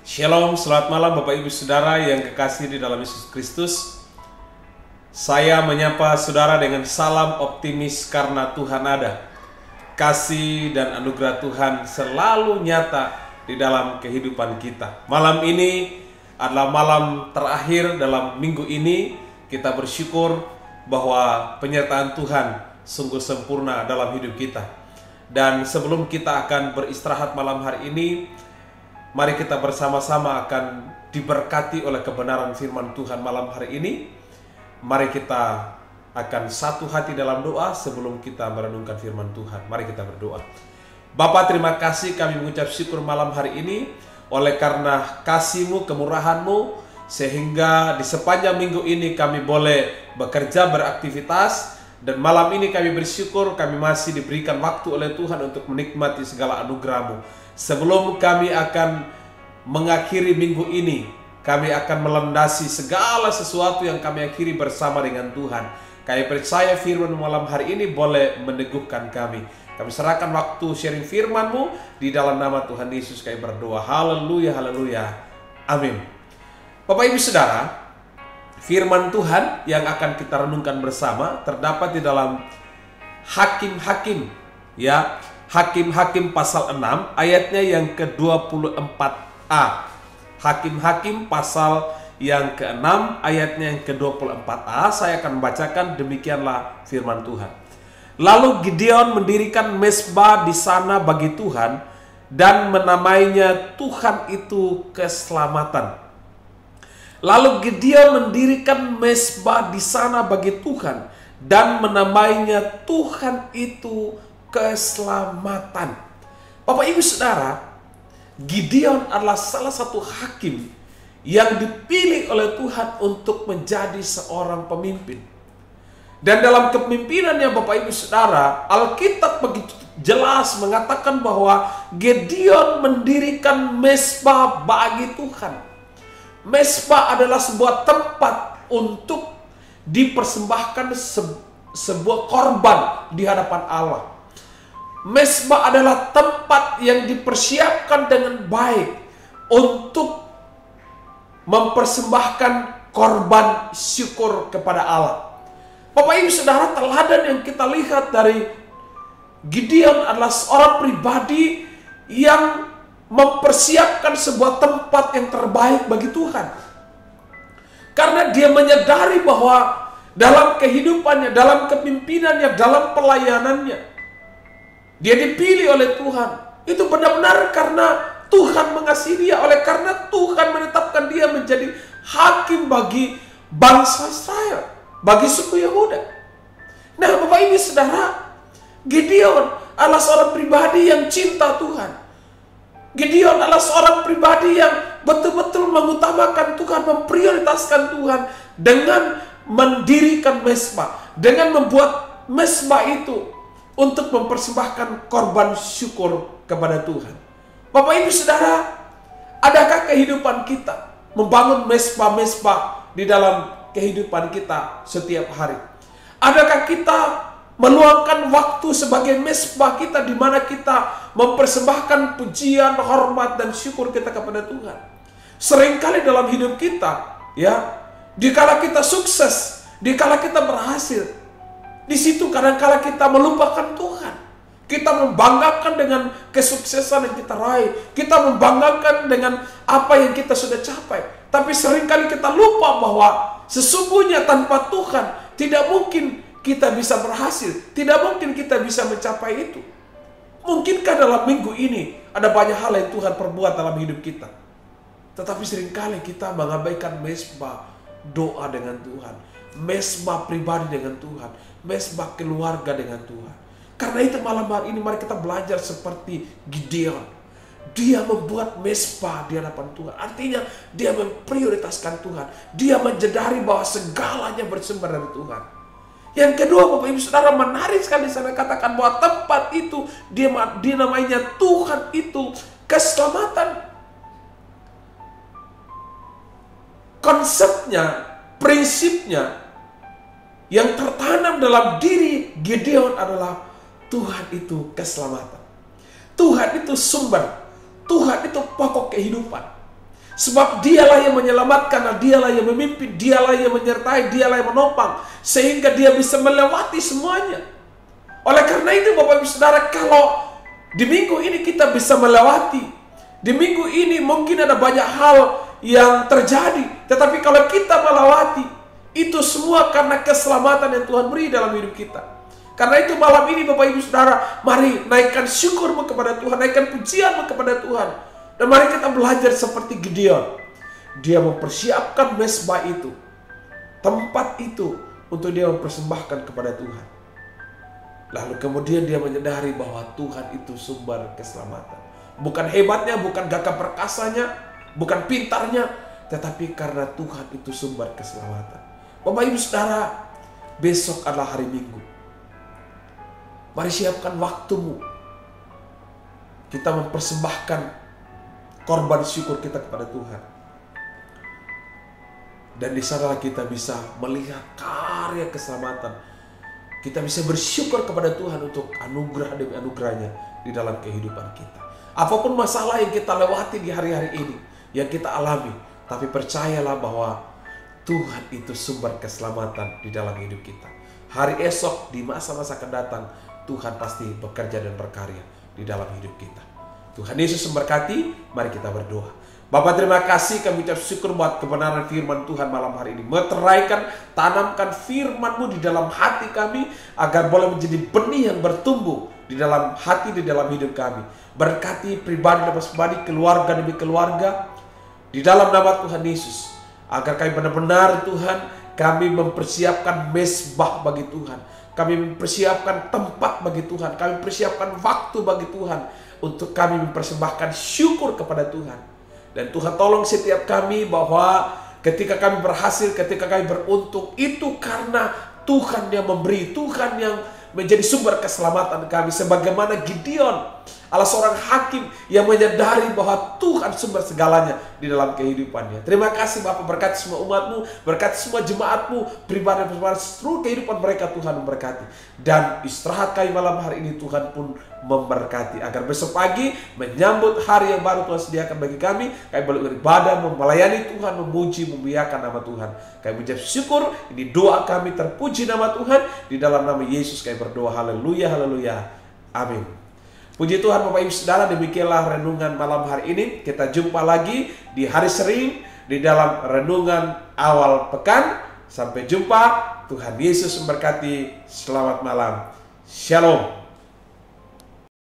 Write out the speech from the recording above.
Shalom, selamat malam Bapak Ibu Saudara yang kekasih di dalam Yesus Kristus. Saya menyapa saudara dengan salam optimis karena Tuhan ada. Kasih dan anugerah Tuhan selalu nyata di dalam kehidupan kita. Malam ini adalah malam terakhir dalam minggu ini. Kita bersyukur bahwa penyertaan Tuhan sungguh sempurna dalam hidup kita. Dan sebelum kita akan beristirahat malam hari ini, mari kita bersama-sama akan diberkati oleh kebenaran firman Tuhan malam hari ini. Mari kita akan satu hati dalam doa sebelum kita merenungkan firman Tuhan. Mari kita berdoa. Bapa, terima kasih, kami mengucap syukur malam hari ini oleh karena kasih-Mu, kemurahan-Mu, sehingga di sepanjang minggu ini kami boleh bekerja, beraktivitas. Dan malam ini kami bersyukur kami masih diberikan waktu oleh Tuhan untuk menikmati segala anugerah-Mu. Sebelum kami akan mengakhiri minggu ini, kami akan melandasi segala sesuatu yang kami akhiri bersama dengan Tuhan. Kami percaya firman malam hari ini boleh meneguhkan kami. Kami serahkan waktu sharing firman-Mu di dalam nama Tuhan Yesus kami berdoa. Haleluya, haleluya. Amin. Bapak Ibu Saudara, firman Tuhan yang akan kita renungkan bersama terdapat di dalam Hakim-Hakim, ya. Hakim-Hakim pasal 6 ayatnya yang ke-24a. Hakim-Hakim pasal yang ke-6 ayatnya yang ke-24a. Saya akan membacakan, demikianlah firman Tuhan. Lalu Gideon mendirikan mezbah di sana bagi Tuhan dan menamainya Tuhan itu keselamatan. Lalu Gideon mendirikan mezbah di sana bagi Tuhan dan menamainya Tuhan itu keselamatan. Bapak Ibu Saudara, Gideon adalah salah satu hakim yang dipilih oleh Tuhan untuk menjadi seorang pemimpin. Dan dalam kepemimpinannya Bapak Ibu Saudara, Alkitab begitu jelas mengatakan bahwa Gideon mendirikan mezbah bagi Tuhan. Mezbah adalah sebuah tempat untuk dipersembahkan sebuah korban di hadapan Allah. Mezbah adalah tempat yang dipersiapkan dengan baik untuk mempersembahkan korban syukur kepada Allah. Bapak Ibu Saudara, teladan yang kita lihat dari Gideon adalah seorang pribadi yang mempersiapkan sebuah tempat yang terbaik bagi Tuhan. Karena dia menyadari bahwa dalam kehidupannya, dalam kepemimpinannya, dalam pelayanannya, dia dipilih oleh Tuhan. Itu benar-benar karena Tuhan mengasihi dia. Oleh karena Tuhan menetapkan dia menjadi hakim bagi bangsa Israel, bagi suku Yehuda. Nah, Bapak Ibu Saudara, Gideon adalah seorang pribadi yang cinta Tuhan. Gideon adalah seorang pribadi yang betul-betul mengutamakan Tuhan, memprioritaskan Tuhan dengan mendirikan mezbah, dengan membuat mezbah itu untuk mempersembahkan korban syukur kepada Tuhan. Bapak Ibu Saudara, adakah kehidupan kita membangun mezbah-mezbah di dalam kehidupan kita setiap hari? Adakah kita meluangkan waktu sebagai mezbah kita di mana kita mempersembahkan pujian, hormat, dan syukur kita kepada Tuhan? Seringkali dalam hidup kita, ya, dikala kita sukses, dikala kita berhasil, di situ kadang-kala kita melupakan Tuhan. Kita membanggakan dengan kesuksesan yang kita raih. Kita membanggakan dengan apa yang kita sudah capai. Tapi seringkali kita lupa bahwa sesungguhnya tanpa Tuhan tidak mungkin kita bisa berhasil. Tidak mungkin kita bisa mencapai itu. Mungkinkah dalam minggu ini ada banyak hal yang Tuhan perbuat dalam hidup kita, tetapi seringkali kita mengabaikan mezbah doa dengan Tuhan, mezbah pribadi dengan Tuhan, mezbah keluarga dengan Tuhan. Karena itu malam hari ini mari kita belajar seperti Gideon. Dia membuat mezbah di hadapan Tuhan. Artinya dia memprioritaskan Tuhan. Dia menyadari bahwa segalanya bersumber dari Tuhan. Yang kedua, Bapak Ibu Saudara, menarik sekali sana katakan bahwa tempat itu dia namanya Tuhan itu keselamatan. Konsepnya, prinsipnya yang tertanam dalam diri Gideon adalah Tuhan itu keselamatan. Tuhan itu sumber. Tuhan itu pokok kehidupan. Sebab dialah yang menyelamatkan, dialah yang memimpin, dialah yang menyertai, dialah yang menopang, sehingga dia bisa melewati semuanya. Oleh karena itu Bapak Ibu Saudara, kalau di minggu ini kita bisa melewati, di minggu ini mungkin ada banyak hal yang terjadi, tetapi kalau kita melewati, itu semua karena keselamatan yang Tuhan beri dalam hidup kita. Karena itu malam ini Bapak Ibu Saudara, mari naikkan syukurmu kepada Tuhan, naikkan pujianmu kepada Tuhan. Dan mari kita belajar seperti Gideon. Dia mempersiapkan mezbah itu, tempat itu, untuk dia mempersembahkan kepada Tuhan. Lalu kemudian dia menyadari bahwa Tuhan itu sumber keselamatan. Bukan hebatnya, bukan gagah perkasanya, bukan pintarnya, tetapi karena Tuhan itu sumber keselamatan. Bapak Ibu Saudara, besok adalah hari Minggu. Mari siapkan waktumu. Kita mempersembahkan korban syukur kita kepada Tuhan. Dan di sanalah kita bisa melihat karya keselamatan. Kita bisa bersyukur kepada Tuhan untuk anugerah demi anugerahnya di dalam kehidupan kita. Apapun masalah yang kita lewati di hari-hari ini, yang kita alami, tapi percayalah bahwa Tuhan itu sumber keselamatan di dalam hidup kita. Hari esok, di masa-masa akan datang, Tuhan pasti bekerja dan berkarya di dalam hidup kita. Tuhan Yesus memberkati, mari kita berdoa. Bapa, terima kasih, kami ucap syukur buat kebenaran firman Tuhan malam hari ini. Meteraikan, tanamkan firman-Mu di dalam hati kami, agar boleh menjadi benih yang bertumbuh di dalam hati, di dalam hidup kami. Berkati pribadi demi pribadi, keluarga demi keluarga, di dalam nama Tuhan Yesus. Agar kami benar-benar Tuhan, kami mempersiapkan mezbah bagi Tuhan. Kami mempersiapkan tempat bagi Tuhan. Kami mempersiapkan waktu bagi Tuhan, untuk kami mempersembahkan syukur kepada Tuhan. Dan Tuhan tolong setiap kami bahwa ketika kami berhasil, ketika kami beruntung, itu karena Tuhan yang memberi, Tuhan yang menjadi sumber keselamatan kami. Sebagaimana Gideon adalah seorang hakim yang menyadari bahwa Tuhan sumber segalanya di dalam kehidupannya. Terima kasih Bapak, berkati semua umat-Mu, berkati semua jemaat-Mu, pribadi-pribadi, seluruh kehidupan mereka Tuhan memberkati. Dan istirahat kami malam hari ini Tuhan pun memberkati, agar besok pagi menyambut hari yang baru Tuhan sediakan bagi kami boleh beribadah, melayani Tuhan, memuji, memuliakan nama Tuhan. Kami mengucap syukur, ini doa kami, terpuji nama Tuhan, di dalam nama Yesus kami berdoa, haleluya, haleluya, amin. Puji Tuhan Bapak Ibu Saudara, demikianlah renungan malam hari ini. Kita jumpa lagi di hari Senin di dalam renungan awal pekan. Sampai jumpa, Tuhan Yesus memberkati. Selamat malam, Shalom.